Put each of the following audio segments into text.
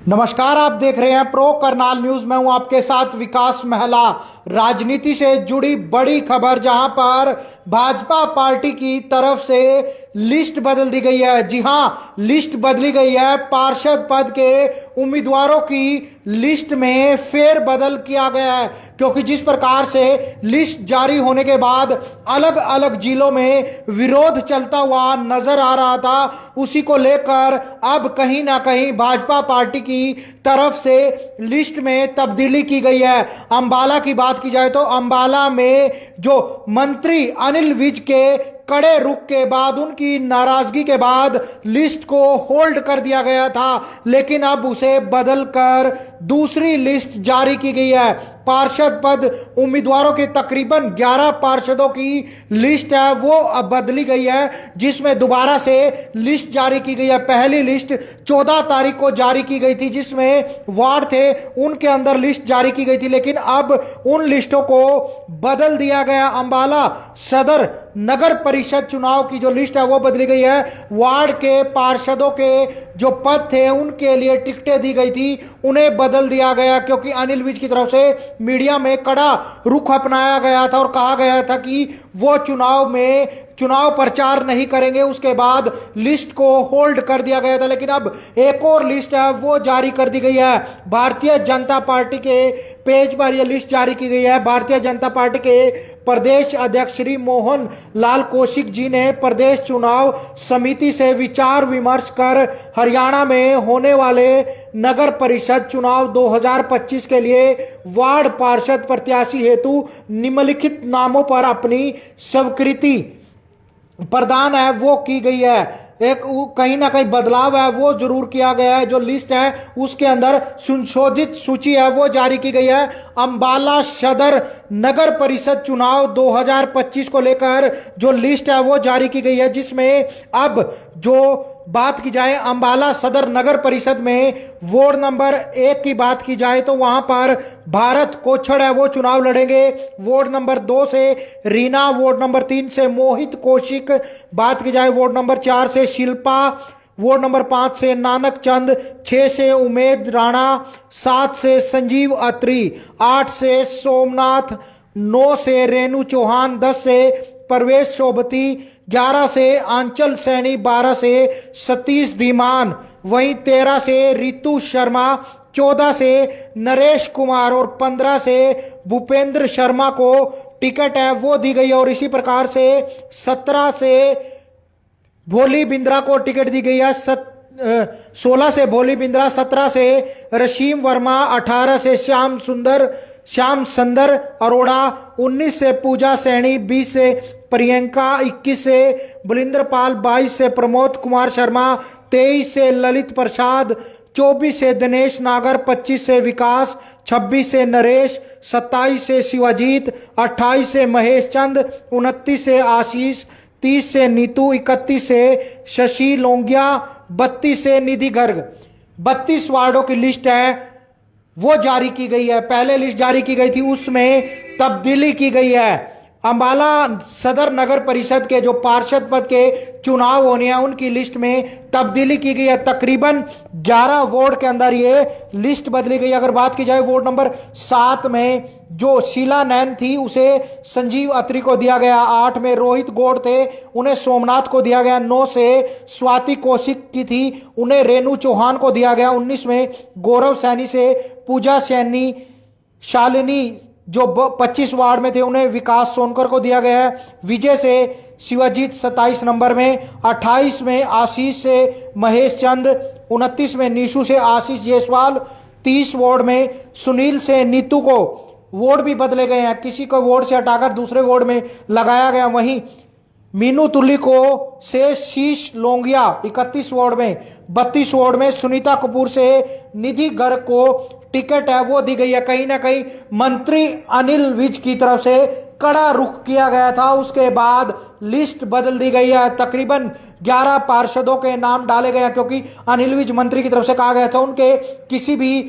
नमस्कार, आप देख रहे हैं प्रो करनाल न्यूज। मैं हूं आपके साथ विकास महला। राजनीति से जुड़ी बड़ी खबर, जहां पर भाजपा पार्टी की तरफ से लिस्ट बदल दी गई है। जी हां, लिस्ट बदली गई है। पार्षद पद के उम्मीदवारों की लिस्ट में फेरबदल किया गया है, क्योंकि जिस प्रकार से लिस्ट जारी होने के बाद अलग अलग जिलों में विरोध चलता हुआ नजर आ रहा था, उसी को लेकर अब कहीं ना कहीं भाजपा पार्टी की तरफ से लिस्ट में तब्दीली की गई है। अंबाला की बात की जाए तो अंबाला में जो मंत्री अनिल विज के कड़े रुख के बाद, उनकी नाराजगी के बाद लिस्ट को होल्ड कर दिया गया था, लेकिन अब उसे बदलकर दूसरी लिस्ट जारी की गई है। पार्षद पद उम्मीदवारों के तकरीबन 11 पार्षदों की लिस्ट है, वो अब बदली गई है, जिसमें दोबारा से लिस्ट जारी की गई है। पहली लिस्ट 14 तारीख को जारी की गई थी, जिसमें वार्ड थे उनके अंदर लिस्ट जारी की गई थी, लेकिन अब उन लिस्टों को बदल दिया गया। अंबाला सदर नगर परिषद चुनाव की जो लिस्ट है वो बदली गई है। वार्ड के पार्षदों के जो पद थे उनके लिए टिकटें दी गई थी, उन्हें बदल दिया गया, क्योंकि अनिल विज की तरफ से मीडिया में कड़ा रुख अपनाया गया था और कहा गया था कि वो चुनाव प्रचार नहीं करेंगे। उसके बाद लिस्ट को होल्ड कर दिया गया था, लेकिन अब एक और लिस्ट है वो जारी कर दी गई है। भारतीय जनता पार्टी के पेज पर यह लिस्ट जारी की गई है। भारतीय जनता पार्टी के प्रदेश अध्यक्ष श्री मोहन लाल कौशिक जी ने प्रदेश चुनाव समिति से विचार विमर्श कर हरियाणा में होने वाले नगर परिषद चुनाव 2025 के लिए वार्ड पार्षद प्रत्याशी हेतु निम्नलिखित नामों पर अपनी स्वीकृति प्रदान है वो की गई है। एक कहीं ना कहीं बदलाव है वो जरूर किया गया है। जो लिस्ट है उसके अंदर संशोधित सूची है वो जारी की गई है। अंबाला सदर नगर परिषद चुनाव 2025 को लेकर जो लिस्ट है वो जारी की गई है, जिसमें अब जो बात की जाए अंबाला सदर नगर परिषद में वार्ड नंबर 1 की बात की जाए तो वहां पर भारत कोछड़ है वो चुनाव लड़ेंगे। वार्ड नंबर 2 से रीना, वार्ड नंबर 3 से मोहित कौशिक, बात की जाए वार्ड नंबर 4 से शिल्पा, वार्ड नंबर 5 से नानक चंद, 6 से उमेद राणा, 7 से संजीव अत्री, 8 से सोमनाथ, 9 से रेणु चौहान, 10 से परवेश शोभती, 11 से आंचल सैनी, 12 से सतीश धीमान, वहीं 13 से रितु शर्मा, 14 से नरेश कुमार और 15 से भूपेंद्र शर्मा को टिकट है वो दी गई है। और इसी प्रकार से 17 से भोली बिंद्रा को टिकट दी गई है। 16 से भोली बिंद्रा, 17 से रशीम वर्मा, 18 से श्याम सुंदर अरोड़ा, 19 से पूजा सैनी, 20 से प्रियंका, 21 से बलिंद्र पाल, 22 से प्रमोद कुमार शर्मा, 23 से ललित प्रसाद, 24 से दिनेश नागर, 25 से विकास, 26 से नरेश, 27 से शिवाजीत, 28 से महेश चंद, 29 से आशीष, 30 से नीतू, 31 से शशि लोंगिया, 32 से निधि गर्ग। 32 वार्डों की लिस्ट है वो जारी की गई है। पहले लिस्ट जारी की गई थी उसमें तब्दीली की गई है। अंबाला सदर नगर परिषद के जो पार्षद पद के चुनाव होने हैं उनकी लिस्ट में तब्दीली की गई है। तकरीबन 11 वार्ड के अंदर ये लिस्ट बदली गई। अगर बात की जाए वार्ड नंबर 7 में जो शीला नैन थी उसे संजीव अत्री को दिया गया, 8 में रोहित गौड़ थे उन्हें सोमनाथ को दिया गया, 9 से स्वाति कौशिक की थी उन्हें रेणु चौहान को दिया गया, 19 में गौरव सैनी से पूजा सैनी, शालिनी जो 25 वार्ड में थे उन्हें विकास सोनकर को दिया गया है, विजय से शिवाजीत 27 नंबर में, 28 में आशीष से महेश चंद, 29 में नीशू से आशीष जायसवाल, 30 वार्ड में सुनील से नीतू को वार्ड भी बदले गए हैं, किसी को वार्ड से हटाकर दूसरे वार्ड में लगाया गया। वहीं मीनू तुली को से शीश लोंगिया 31 वार्ड में, 32 वार्ड में सुनीता कपूर से निधि गर्ग को टिकट है वो दी गई है। कहीं ना कहीं मंत्री अनिल विज की तरफ से कड़ा रुख किया गया था, उसके बाद लिस्ट बदल दी गई है। तकरीबन 11 पार्षदों के नाम डाले गए हैं, क्योंकि अनिल विज मंत्री की तरफ से कहा गया था उनके किसी भी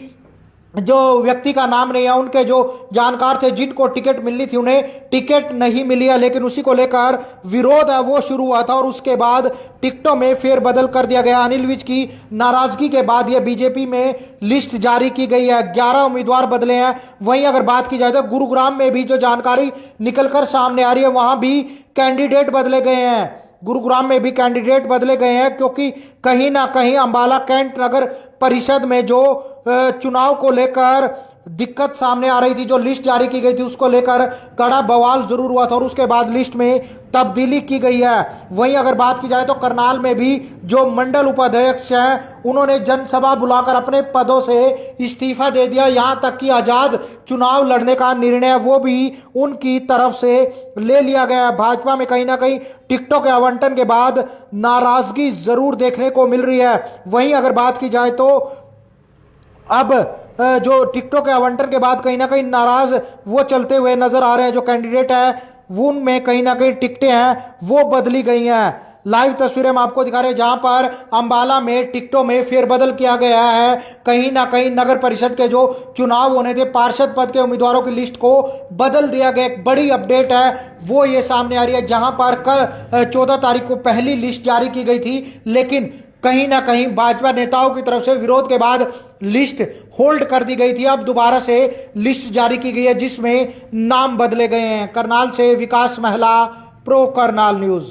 जो व्यक्ति का नाम नहीं है, उनके जो जानकार थे जिनको टिकट मिलनी थी, उन्हें टिकट नहीं मिली है। लेकिन उसी को लेकर विरोध है वो शुरू हुआ था और उसके बाद टिकटों में फेरबदल कर दिया गया। अनिल विज की नाराजगी के बाद यह बीजेपी में लिस्ट जारी की गई है। 11 उम्मीदवार बदले हैं। वहीं अगर बात की जाए तो गुरुग्राम में भी जो जानकारी निकलकर सामने आ रही है, वहां भी कैंडिडेट बदले गए हैं। गुरुग्राम में भी कैंडिडेट बदले गए हैं क्योंकि कहीं ना कहीं अंबाला कैंट नगर परिषद में जो चुनाव को लेकर दिक्कत सामने आ रही थी, जो लिस्ट जारी की गई थी, उसको लेकर कड़ा बवाल जरूर हुआ था और उसके बाद लिस्ट में तब्दीली की गई है। वहीं अगर बात की जाए तो करनाल में भी जो मंडल उपाध्यक्ष हैं, उन्होंने जनसभा बुलाकर अपने पदों से इस्तीफा दे दिया। यहां तक कि आजाद चुनाव लड़ने का निर्णय वो भी उनकी तरफ से ले लिया गया। भाजपा में कहीं ना कहीं टिकटों के आवंटन के बाद नाराजगी जरूर देखने को मिल रही है। वहीं अगर बात की जाए तो अब जो टिकटों के आवंटन के बाद कहीं ना कहीं नाराज वो चलते हुए नजर आ रहे हैं। जो कैंडिडेट है वो उनमें कहीं ना कहीं टिकटें हैं वो बदली गई हैं। लाइव तस्वीरें हम आपको दिखा रहे हैं जहां पर अंबाला में टिकटों में फेरबदल किया गया है। कहीं ना कहीं नगर परिषद के जो चुनाव होने थे, पार्षद पद के उम्मीदवारों की लिस्ट को बदल दिया गया। एक बड़ी अपडेट है वो ये सामने आ रही है, जहां पर कल 14 तारीख को पहली लिस्ट जारी की गई थी, लेकिन कहीं ना कहीं भाजपा नेताओं की तरफ से विरोध के बाद लिस्ट होल्ड कर दी गई थी। अब दोबारा से लिस्ट जारी की गई है जिसमें नाम बदले गए हैं। करनाल से विकास महला, प्रो करनाल न्यूज।